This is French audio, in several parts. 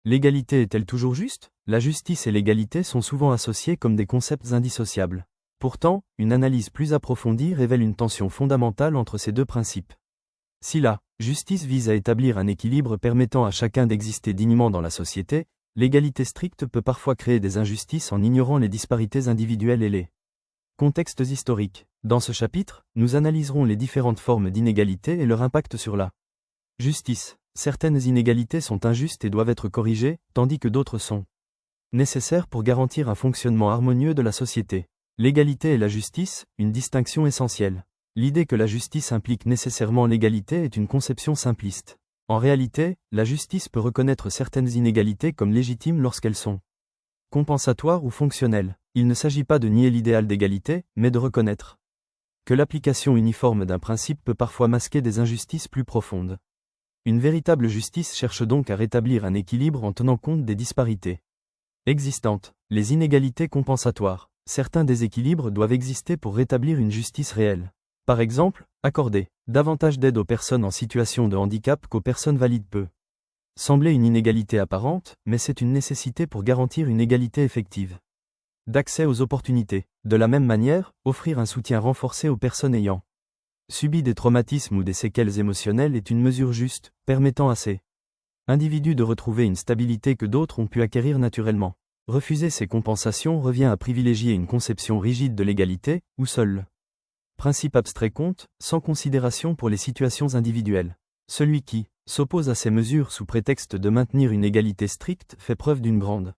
L'égalité est-elle toujours juste? La justice et l'égalité sont souvent associées comme des concepts indissociables. Pourtant, une analyse plus approfondie révèle une tension fondamentale entre ces deux principes. Si la justice vise à établir un équilibre permettant à chacun d'exister dignement dans la société, l'égalité stricte peut parfois créer des injustices en ignorant les disparités individuelles et les contextes historiques. Dans ce chapitre, nous analyserons les différentes formes d'inégalité et leur impact sur la justice. Certaines inégalités sont injustes et doivent être corrigées, tandis que d'autres sont nécessaires pour garantir un fonctionnement harmonieux de la société. L'égalité et la justice, une distinction essentielle. L'idée que la justice implique nécessairement l'égalité est une conception simpliste. En réalité, la justice peut reconnaître certaines inégalités comme légitimes lorsqu'elles sont compensatoires ou fonctionnelles. Il ne s'agit pas de nier l'idéal d'égalité, mais de reconnaître que l'application uniforme d'un principe peut parfois masquer des injustices plus profondes. Une véritable justice cherche donc à rétablir un équilibre en tenant compte des disparités existantes. Les inégalités compensatoires. Certains déséquilibres doivent exister pour rétablir une justice réelle. Par exemple, accorder davantage d'aide aux personnes en situation de handicap qu'aux personnes valides peut sembler une inégalité apparente, mais c'est une nécessité pour garantir une égalité effective d'accès aux opportunités. De la même manière, offrir un soutien renforcé aux personnes ayant subi des traumatismes ou des séquelles émotionnelles est une mesure juste, permettant à ces individus de retrouver une stabilité que d'autres ont pu acquérir naturellement. Refuser ces compensations revient à privilégier une conception rigide de l'égalité, où seul le principe abstrait compte, sans considération pour les situations individuelles. Celui qui s'oppose à ces mesures sous prétexte de maintenir une égalité stricte fait preuve d'une grande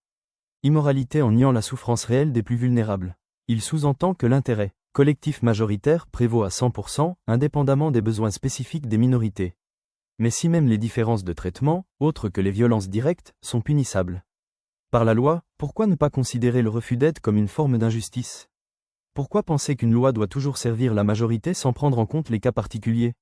immoralité en niant la souffrance réelle des plus vulnérables. Il sous-entend que l'intérêt collectif majoritaire prévaut à 100%, indépendamment des besoins spécifiques des minorités. Mais si même les différences de traitement, autres que les violences directes, sont punissables par la loi, pourquoi ne pas considérer le refus d'aide comme une forme d'injustice? Pourquoi penser qu'une loi doit toujours servir la majorité sans prendre en compte les cas particuliers?